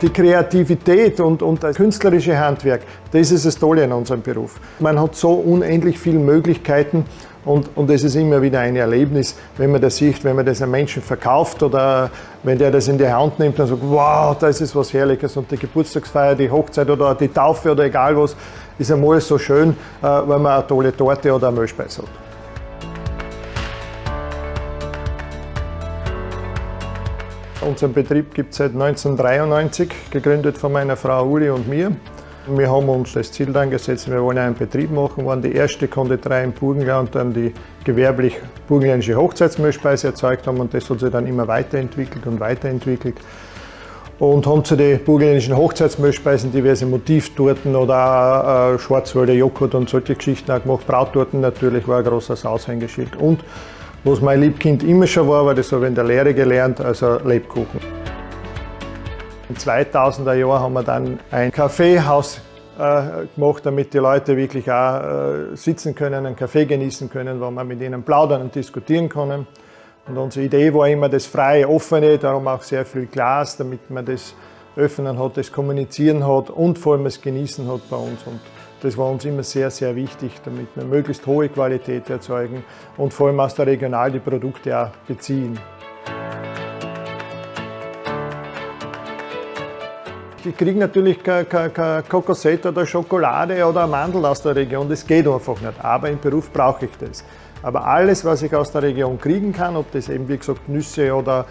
Die Kreativität und das künstlerische Handwerk, das ist das Tolle an unserem Beruf. Man hat so unendlich viele Möglichkeiten und es ist immer wieder ein Erlebnis, wenn man das sieht, wenn man das einem Menschen verkauft oder wenn der das in die Hand nimmt und sagt, wow, das ist was Herrliches und die Geburtstagsfeier, die Hochzeit oder die Taufe oder egal was, ist einmal so schön, wenn man eine tolle Torte oder eine Mehlspeise hat. Unseren Betrieb gibt es seit 1993, gegründet von meiner Frau Uli und mir. Wir haben uns das Ziel dann gesetzt, wir wollen einen Betrieb machen, wir waren die erste Konditorei im Burgenland, dann die gewerblich burgenländische Hochzeitsmehlspeise erzeugt haben und das hat sich dann immer weiterentwickelt und weiterentwickelt. Und haben zu den burgenländischen Hochzeitsmehlspeisen diverse Motivtorten oder auch Schwarzwälder Joghurt und solche Geschichten auch gemacht. Brauttorten natürlich war ein großes Aushängeschild. Und was mein Liebkind immer schon war das habe ich in der Lehre gelernt, also Lebkuchen. Im 2000er Jahr haben wir dann ein Kaffeehaus gemacht, damit die Leute wirklich auch sitzen können, einen Kaffee genießen können, wo man mit ihnen plaudern und diskutieren können. Und unsere Idee war immer das freie, offene, darum auch sehr viel Glas, damit man das Öffnen hat, das Kommunizieren hat und vor allem das Genießen hat bei uns. Und das war uns immer sehr, sehr wichtig, damit wir möglichst hohe Qualität erzeugen und vor allem aus der Regional die Produkte auch beziehen. Ich kriege natürlich kein Kokosett oder Schokolade oder Mandel aus der Region, das geht einfach nicht, aber im Beruf brauche ich das. Aber alles, was ich aus der Region kriegen kann, ob das eben wie gesagt Nüsse oder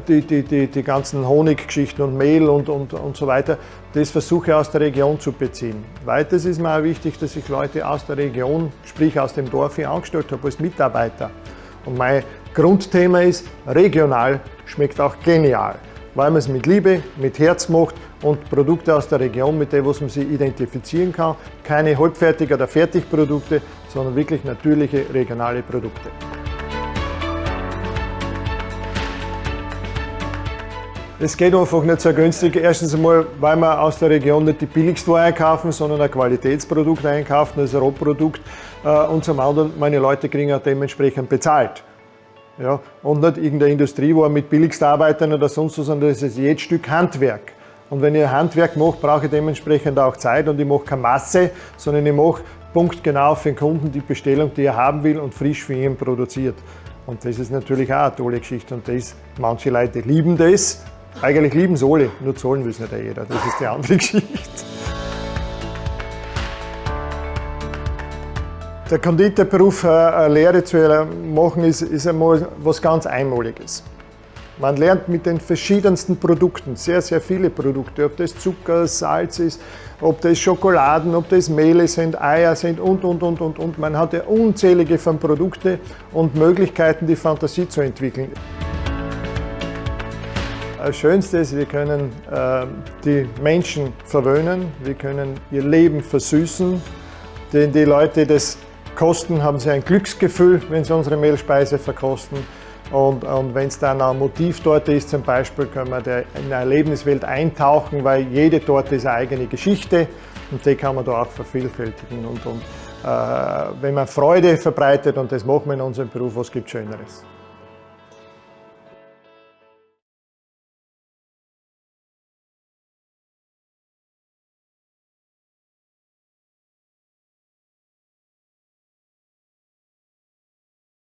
die ganzen Honiggeschichten und Mehl und so weiter, das versuche ich aus der Region zu beziehen. Weiters ist mir auch wichtig, dass ich Leute aus der Region, sprich aus dem Dorf hier angestellt habe als Mitarbeiter. Und mein Grundthema ist, regional schmeckt auch genial, weil man es mit Liebe, mit Herz macht und Produkte aus der Region, mit denen man sich identifizieren kann. Keine halbfertig- oder Fertigprodukte, sondern wirklich natürliche, regionale Produkte. Es geht einfach nicht so günstig. Erstens einmal, weil wir aus der Region nicht die billigste Ware einkaufen, sondern ein Qualitätsprodukt einkaufen, das Rohprodukt. Und zum anderen, meine Leute kriegen auch dementsprechend bezahlt. Ja, und nicht irgendeine Industrieware mit Billigstarbeitern oder sonst was, sondern das ist jedes Stück Handwerk. Und wenn ich Handwerk mache, brauche ich dementsprechend auch Zeit und ich mache keine Masse, sondern ich mache punktgenau für den Kunden die Bestellung, die er haben will und frisch für ihn produziert. Und das ist natürlich auch eine tolle Geschichte und manche Leute lieben das. Eigentlich lieben es alle, nur zahlen will es nicht jeder. Das ist die andere Geschichte. Der Konditorberuf, eine Lehre zu machen, ist einmal was ganz Einmaliges. Man lernt mit den verschiedensten Produkten, sehr, sehr viele Produkte, ob das Zucker, Salz ist, ob das Schokoladen, ob das Mehle sind, Eier sind und. Man hat ja unzählige von Produkte und Möglichkeiten, die Fantasie zu entwickeln. Das Schönste ist, wir können die Menschen verwöhnen, wir können ihr Leben versüßen, denn die Leute, die das kosten, haben sie ein Glücksgefühl, wenn sie unsere Mehlspeise verkosten. Und wenn es dann eine Motivtorte ist zum Beispiel, können wir in eine Erlebniswelt eintauchen, weil jede Torte ist eine eigene Geschichte und die kann man da auch vervielfältigen. Wenn man Freude verbreitet, und das machen wir in unserem Beruf, was gibt Schöneres?